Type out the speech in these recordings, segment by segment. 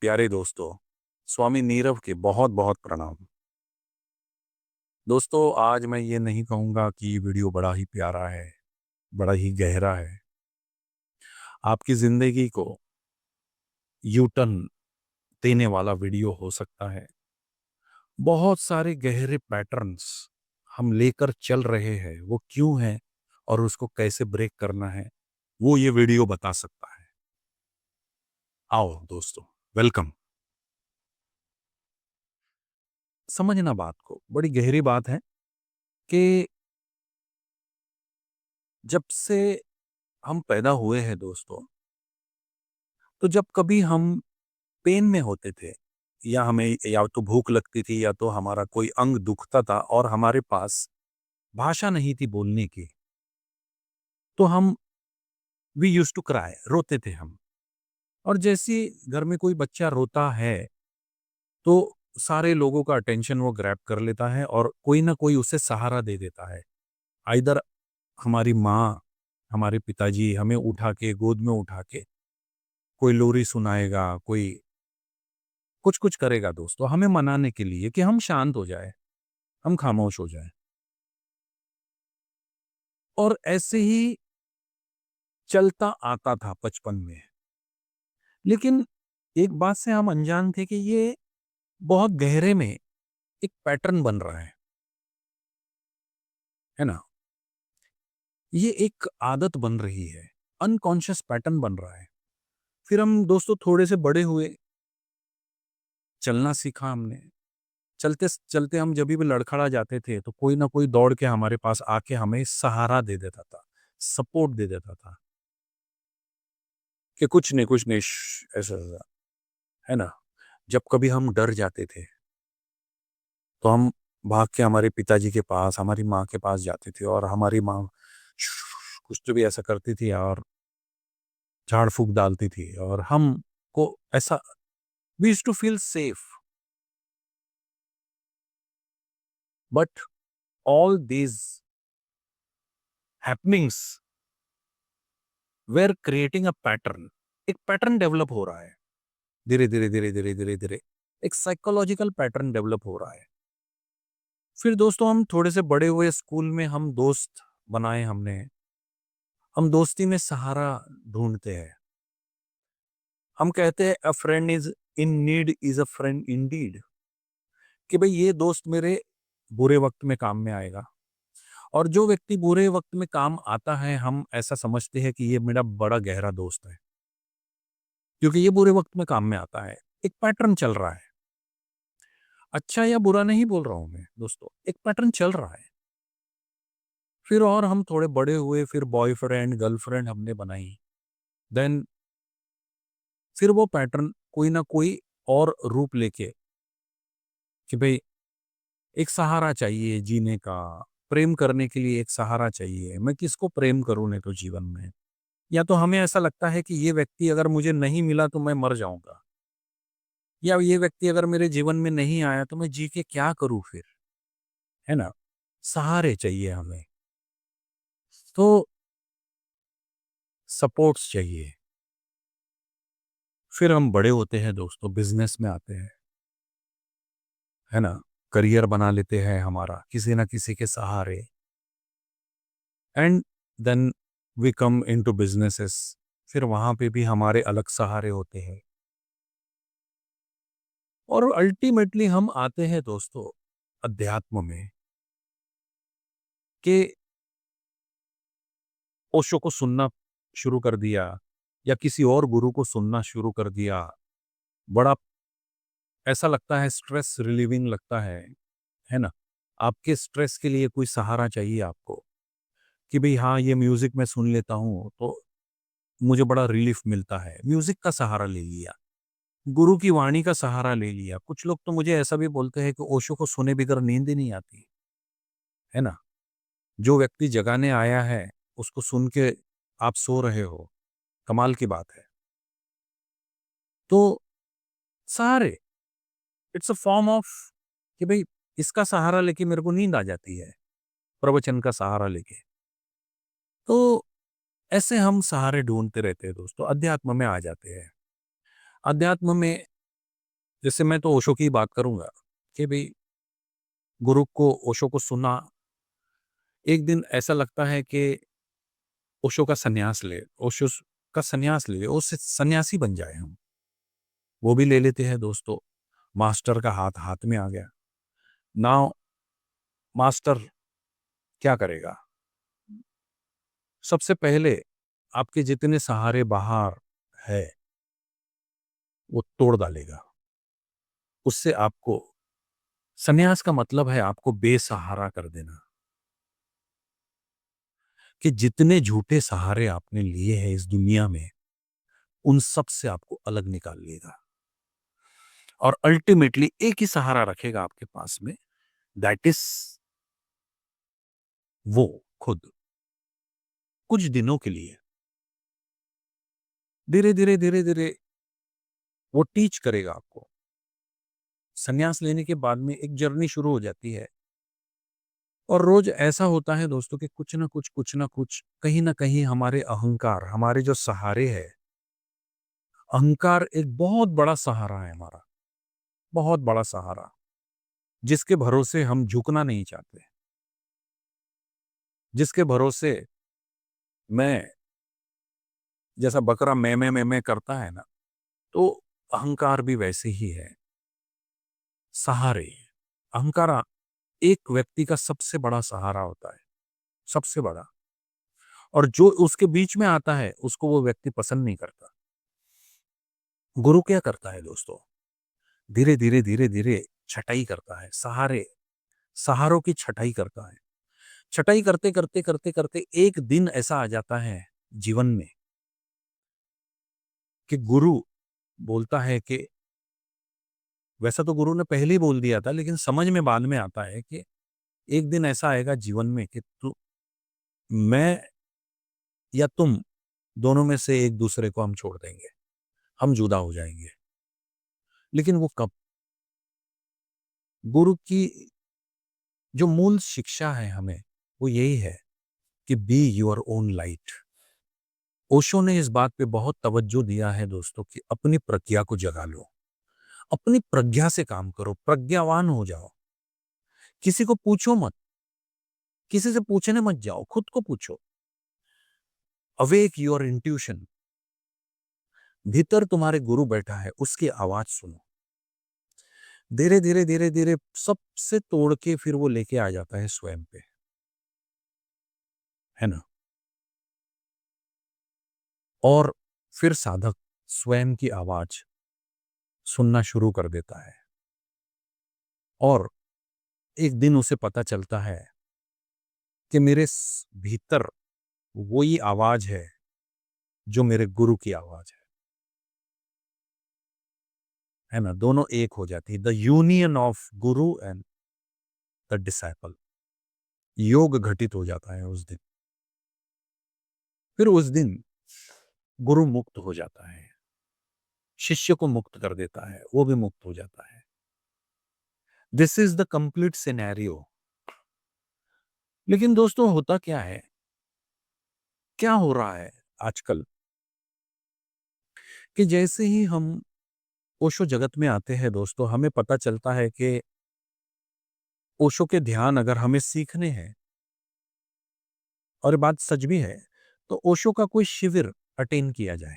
प्यारे दोस्तों, स्वामी नीरव के बहुत बहुत प्रणाम। दोस्तों, आज मैं ये नहीं कहूँगा कि ये वीडियो बड़ा ही प्यारा है, बड़ा ही गहरा है। आपकी ज़िंदगी को यू टर्न देने वाला वीडियो हो सकता है। बहुत सारे गहरे पैटर्न्स हम लेकर चल रहे हैं, वो क्यों है और उसको कैसे ब्रेक करना है, वो ये वीडियो बता सकता है। आओ दोस्तों, वेलकम। समझना बात को, बड़ी गहरी बात है कि जब से हम पैदा हुए हैं दोस्तों, तो जब कभी हम पेन में होते थे या हमें या तो भूख लगती थी या तो हमारा कोई अंग दुखता था और हमारे पास भाषा नहीं थी बोलने की, तो हम वी यूज्ड टू क्राई, रोते थे हम। और जैसे ही घर में कोई बच्चा रोता है तो सारे लोगों का अटेंशन वो ग्रैब कर लेता है और कोई ना कोई उसे सहारा दे देता है। आइदर हमारी माँ, हमारे पिताजी हमें उठा के गोद में उठा के कोई लोरी सुनाएगा, कोई कुछ कुछ करेगा दोस्तों, हमें मनाने के लिए कि हम शांत हो जाए, हम खामोश हो जाए। और ऐसे ही चलता आता था बचपन में। लेकिन एक बात से हम अनजान थे कि ये बहुत गहरे में एक पैटर्न बन रहा है ना? ये एक आदत बन रही है, अनकॉन्शियस पैटर्न बन रहा है। फिर हम दोस्तों थोड़े से बड़े हुए, चलना सीखा हमने। चलते-चलते हम जभी भी लड़खड़ा जाते थे, तो कोई ना कोई दौड़ के हमारे पास आके हमें सहारा दे देता था, सपोर्ट दे देता था कि कुछ नहीं ऐसा-ऐसा, है ना? जब कभी हम डर जाते थे, तो हम भाग के हमारे पिताजी के पास, हमारी माँ के पास जाते थे और हमारी माँ कुछ तो भी ऐसा करती थी और झाड़-फूँक डालती थी और हमको ऐसा we used to feel safe. But all these happenings were creating a pattern. एक पैटर्न डेवलप हो रहा है। धीरे-धीरे, धीरे-धीरे, धीरे-धीरे एक साइकोलॉजिकल पैटर्न डेवलप हो रहा है। फिर दोस्तों हम थोड़े से बड़े हुए, स्कूल में हम दोस्त बनाए हमने। हम दोस्ती में सहारा ढूँढते हैं। हम कहते हैं अ friend is in need is a friend Indeed, कि भई ये दोस्त मेरे बुरे वक़्त में काम में आएगा। और जो व्यक्ति बुरे वक़्त में काम आता है, हम ऐसा समझते हैं कि ये मेरा बड़ा गहरा दोस्त है, क्योंकि ये बुरे वक़्त में काम में आता है। एक पैटर्न चल रहा है। अच्छा या बुरा नहीं बोल रहा हूँ मैं दोस्तों, एक पैटर्न चल रहा है। फिर और हम थोड़े बड़े हुए, फिर बॉयफ्रेंड, गर्लफ्रेंड हमने बनाई। देन फिर वो पैटर्न कोई ना कोई और रूप लेके, कि भई एक सहारा चाहिए जीने का, प्रेम करने के लिए एक सहारा चाहिए। मैं किसको प्रेम करूँ नहीं तो जीवन में? या तो हमें ऐसा लगता है कि ये व्यक्ति अगर मुझे नहीं मिला तो मैं मर जाऊँगा, या ये व्यक्ति अगर मेरे जीवन में नहीं आया तो मैं जी के क्या करूँ फिर? है ना? सहारे चाहिए हमें। तो सपोर्ट्स चाहिए। फिर हम बड़े होते हैं दोस्तों, बिज़नेस में आते हैं, है ना? करियर बना लेते हैं हमारा किसी न किसी के सहारे, and then we come into businesses. फिर वहाँ पे भी हमारे अलग सहारे होते हैं और अल्टीमेटली हम आते हैं दोस्तों अध्यात्म में, कि ओशो को सुनना शुरू कर दिया या किसी और गुरु को सुनना शुरू कर दिया। बड़ा ऐसा लगता है, स्ट्रेस रिलीविंग लगता है ना? आपके स्ट्रेस के लिए कोई सहारा चाहिए आपको, कि भई हाँ, ये म्यूज़िक मैं सुन लेता हूँ तो मुझे बड़ा रिलीफ मिलता है। म्यूज़िक का सहारा ले लिया, गुरु की वाणी का सहारा ले लिया। कुछ लोग तो मुझे ऐसा भी बोलते हैं कि ओशो को सुने बगैर नींद ही नहीं आती, है ना? जो व्यक्ति जगाने आया है, उसको सुन के आप सो रहे हो, कमाल की बात है। तो सहारे, इट्स अ फॉर्म ऑफ, कि भई इसका सहारा लेके मेरे को नींद आ जाती है, प्रवचन का सहारा लेके। तो ऐसे हम सहारे ढूँढते रहते हैं दोस्तों, अध्यात्म में आ जाते हैं। अध्यात्म में जैसे मैं तो ओशो की बात करूंगा कि भाई गुरु को ओशो को सुना, एक दिन ऐसा लगता है कि ओशो का सन्यास ले, ओशो का सन्यास ले, उससे सन्यासी बन जाए हम। वो भी ले लेते हैं दोस्तों। मास्टर का हाथ हाथ में आ गया। नाउ मास्टर क्या करेगा? सबसे पहले आपके जितने सहारे बाहर है वो तोड़ डालेगा। उससे आपको, सन्यास का मतलब है आपको बेसहारा कर देना, कि जितने झूठे सहारे आपने लिए हैं इस दुनिया में, उन सब से आपको अलग निकाल लेगा और अल्टीमेटली एक ही सहारा रखेगा आपके पास में, दैट इज वो खुद। कुछ दिनों के लिए धीरे धीरे धीरे धीरे वो टीच करेगा आपको। संन्यास लेने के बाद में एक जर्नी शुरू हो जाती है और रोज ऐसा होता है दोस्तों कि कुछ ना कुछ कहीं ना कहीं हमारे अहंकार, हमारे जो सहारे है, अहंकार एक बहुत बड़ा सहारा है हमारा, बहुत बड़ा सहारा, जिसके भरोसे हम झुकना नहीं चाहते, जिसके भरोसे मैं, जैसा बकरा मैं करता है ना, तो अहंकार भी वैसे ही है। सहारे, अहंकार एक व्यक्ति का सबसे बड़ा सहारा होता है, सबसे बड़ा। और जो उसके बीच में आता है उसको वो व्यक्ति पसंद नहीं करता। गुरु क्या करता है दोस्तों? धीरे धीरे धीरे धीरे छटाई करता है, सहारे, सहारों की छटाई करता है। छटाई करते करते करते करते एक दिन ऐसा आ जाता है जीवन में कि गुरु बोलता है कि, वैसा तो गुरु ने पहले ही बोल दिया था, लेकिन समझ में बाद में आता है कि एक दिन ऐसा आएगा जीवन में कि तू, मैं या तुम दोनों में से एक दूसरे को हम छोड़ देंगे, हम जुदा हो जाएंगे। लेकिन वो कब? गुरु की जो मूल शिक्षा है हमें, वो यही है कि be your own light. Osho ने इस बात पे बहुत तवज्जो दिया है दोस्तों कि अपनी प्रज्ञा को जगा लो, अपनी प्रज्ञा से काम करो, प्रज्ञावान हो जाओ। किसी को पूछो मत, किसी से पूछने मत जाओ, खुद को पूछो। Awake your intuition. भीतर तुम्हारे गुरु बैठा है, उसकी आवाज सुनो। धीरे धीरे धीरे धीरे सबसे तोड़ के फिर वो लेके आ जाता है स्वयं पे, है ना? और फिर साधक स्वयं की आवाज सुनना शुरू कर देता है और एक दिन उसे पता चलता है कि मेरे भीतर वही आवाज है जो मेरे गुरु की आवाज है ना? दोनों एक हो जाती है। The union of Guru and the disciple, योग घटित हो जाता है उस दिन। फिर उस दिन गुरु मुक्त हो जाता है, शिष्य को मुक्त कर देता है, वो भी मुक्त हो जाता है। This is the complete scenario. लेकिन दोस्तों होता क्या है, क्या हो रहा है आजकल, कि जैसे ही हम ओशो जगत में आते हैं दोस्तों, हमें पता चलता है कि ओशो के ध्यान अगर हमें सीखने हैं, और ये बात सच भी है, तो ओशो का कोई शिविर अटेंड किया जाए।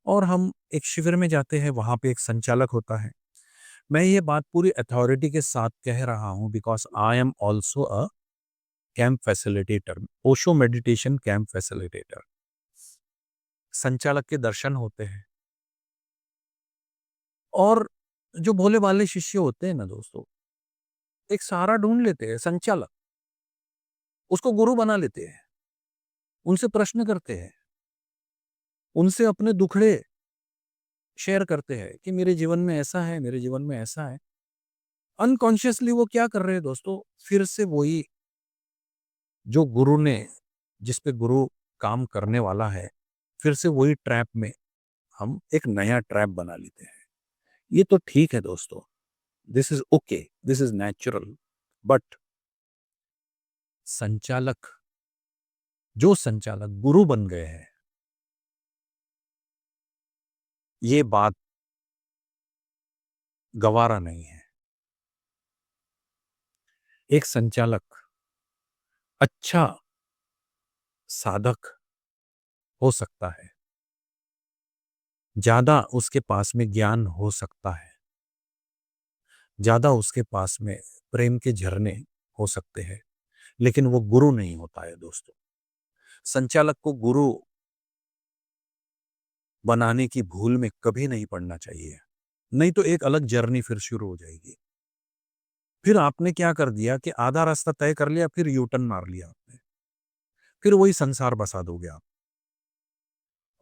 और हम एक शिविर में जाते हैं, वहां पे एक संचालक होता है। मैं ये बात पूरी अथॉरिटी के साथ कह रहा हूं because I am also a camp facilitator, Osho meditation camp facilitator. संचालक के दर्शन होते हैं और जो भोले भाले शिष्य होते हैं ना दोस्तों, एक सहारा ढूंढ लेते हैं, संचालक उसको गुरु बना लेते हैं, उनसे प्रश्न करते हैं, उनसे अपने दुखड़े शेयर करते हैं कि मेरे जीवन में ऐसा है, मेरे जीवन में ऐसा है। अनकॉन्शियसली वो क्या कर रहे हैं दोस्तों, फिर से वही जो गुरु ने, जिस पे गुरु काम करने वाला है, फिर से वही ट्रैप में हम एक नया ट्रैप बना लेते हैं। ये तो ठीक है दोस्तों, this is okay, this is natural. But संचालक, जो संचालक गुरु बन गए हैं, ये बात गवारा नहीं है। एक संचालक अच्छा साधक हो सकता है, ज्यादा उसके पास में ज्ञान हो सकता है, ज्यादा उसके पास में प्रेम के झरने हो सकते हैं, लेकिन वो गुरु नहीं होता है दोस्तों। संचालक को गुरु बनाने की भूल में कभी नहीं पड़ना चाहिए, नहीं तो एक अलग जर्नी फिर शुरू हो जाएगी। फिर आपने क्या कर दिया कि आधा रास्ता तय कर लिया, फिर यू टर्न मार लिया आपने, फिर वही संसार बसा दोगे आप।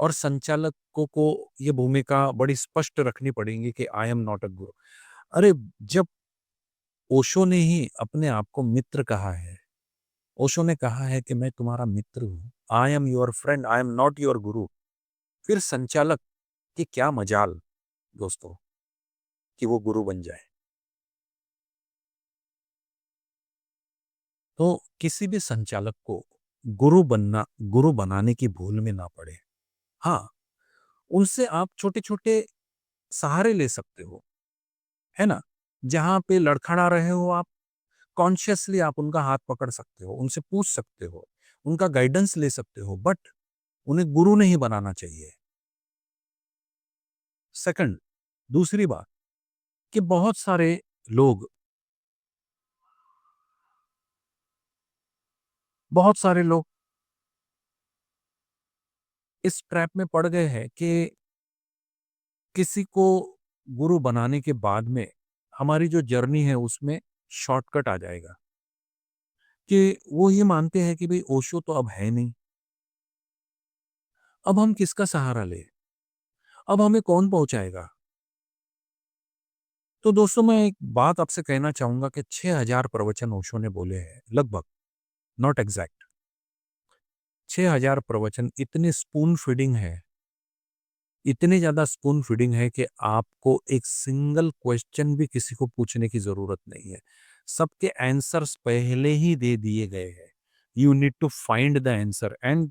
और संचालकों को ये भूमिका बड़ी स्पष्ट रखनी पड़ेगी कि आई एम नॉट अ गुरु। अरे, जब ओशो ने ही अपने आप को मित्र कहा है, ओशो ने कहा है कि मैं तुम्हारा मित्र हूं, I am your friend, I am not your गुरु, फिर संचालक की क्या मजाल दोस्तों कि वो गुरु बन जाए। तो किसी भी संचालक को गुरु बनाने की भूल में ना पड़े। हाँ, उनसे आप छोटे छोटे सहारे ले सकते हो, है ना। जहां पे लड़खड़ा रहे हो आप, कॉन्शियसली आप उनका हाथ पकड़ सकते हो, उनसे पूछ सकते हो, उनका गाइडेंस ले सकते हो, बट उन्हें गुरु नहीं बनाना चाहिए। सेकंड, दूसरी बात कि लोग बहुत सारे लोग इस ट्रैप में पड़ गए हैं कि किसी को गुरु बनाने के बाद में हमारी जो जर्नी है उसमें शॉर्टकट आ जाएगा, कि वो ये मानते हैं कि भाई ओशो तो अब है नहीं, अब हम किसका सहारा ले, अब हमें कौन पहुंचाएगा। तो दोस्तों, मैं एक बात आपसे कहना चाहूंगा कि 6000 प्रवचन ओशो ने बोले हैं लगभग, नॉट एग्जैक्ट। 6000 प्रवचन इतने स्पून फीडिंग है, इतनी ज्यादा स्पून फीडिंग है कि आपको एक सिंगल क्वेश्चन भी किसी को पूछने की जरूरत नहीं है, सबके आंसर्स पहले ही दे दिए गए हैं। You need to find the answer, and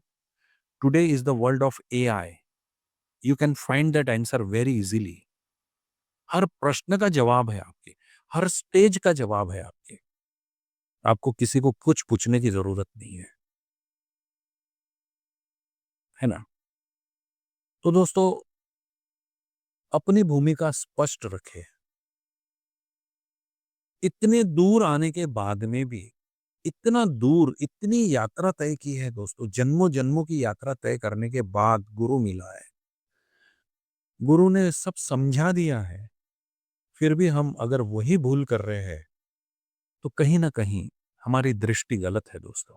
today is the world of AI, you can find that answer very easily. हर प्रश्न का जवाब है आपके, हर स्टेज का जवाब है आपके, आपको किसी को कुछ पूछने की जरूरत नहीं है ना। तो दोस्तों, अपनी भूमिका स्पष्ट रखें। इतने दूर आने के बाद में भी, इतना दूर, इतनी यात्रा तय की है दोस्तों, जन्मों जन्मों की यात्रा तय करने के बाद गुरु मिला है, गुरु ने सब समझा दिया है, फिर भी हम अगर वही भूल कर रहे हैं तो कहीं ना कहीं हमारी दृष्टि गलत है दोस्तों।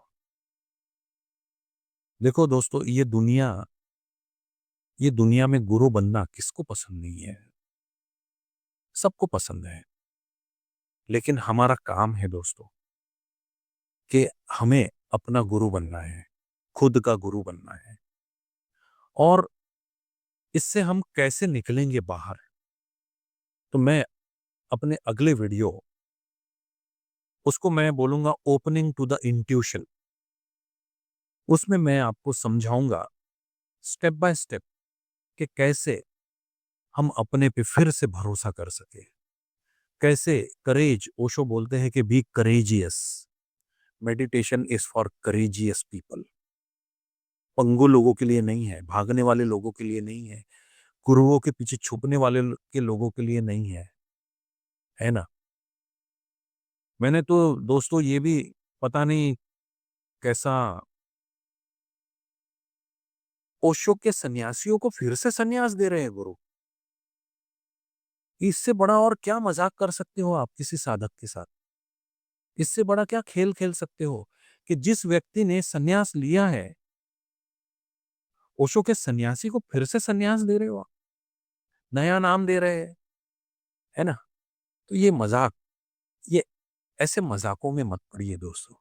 देखो दोस्तों, ये दुनिया में गुरु बनना किसको पसंद नहीं है, सबको पसंद है। लेकिन हमारा काम है दोस्तों कि हमें अपना गुरु बनना है, खुद का गुरु बनना है। और इससे हम कैसे निकलेंगे बाहर, तो मैं अपने अगले वीडियो, उसको मैं बोलूंगा ओपनिंग टू द इंट्यूशन, उसमें मैं आपको समझाऊंगा स्टेप बाय स्टेप कि कैसे हम अपने पे फिर से भरोसा कर सके, कैसे करेज, ओशो बोलते हैं कि be courageous, meditation is for courageous people, पंगु लोगों के लिए नहीं है, भागने वाले लोगों के लिए नहीं है, गुरुओं के पीछे छुपने वाले के लोगों के लिए नहीं है ना। मैंने तो दोस्तों ये भी पता नहीं कैसा, ओशो के सन्यासियों को फिर से सन्यास दे रहे हैं गुरु। इससे बड़ा और क्या मजाक कर सकते हो आप किसी साधक के साथ, इससे बड़ा क्या खेल खेल सकते हो कि जिस व्यक्ति ने सन्यास लिया है, ओशो के सन्यासी को फिर से सन्यास दे रहे हो आप, नया नाम दे रहे हैं, है ना। तो ये मजाक, ये ऐसे मजाकों में मत पड़िए दोस्तों।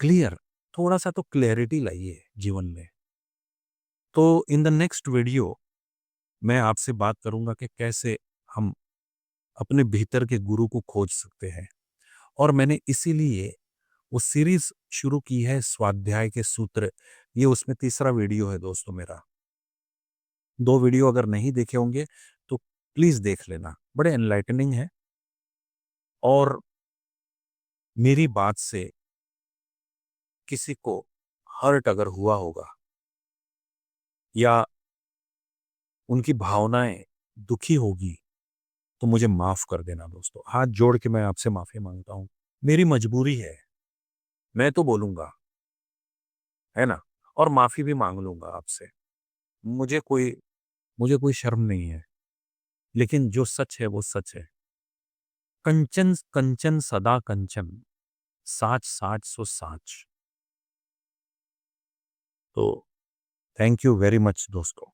क्लियर, थोड़ा सा तो क्लैरिटी लाइए जीवन में। तो इन द नेक्स्ट वीडियो मैं आपसे बात करूंगा कि कैसे हम अपने भीतर के गुरु को खोज सकते हैं। और मैंने इसीलिए वो सीरीज शुरू की है स्वाध्याय के सूत्र, ये उसमें तीसरा वीडियो है दोस्तों मेरा। 2 वीडियो अगर नहीं देखे होंगे तो प्लीज देख लेना, बड़े एनलाइटनिंग है। और मेरी बात से किसी को हर्ट अगर हुआ होगा या उनकी भावनाएं दुखी होगी तो मुझे माफ कर देना दोस्तों, हाथ जोड़ के मैं आपसे माफी मांगता हूं। मेरी मजबूरी है, मैं तो बोलूंगा, है ना, और माफी भी मांग लूंगा आपसे। मुझे कोई मुझे कोई शर्म नहीं है, लेकिन जो सच है वो सच है। कंचन कंचन सदा कंचन, साच साच सो साच। तो थैंक यू वेरी मच दोस्तों।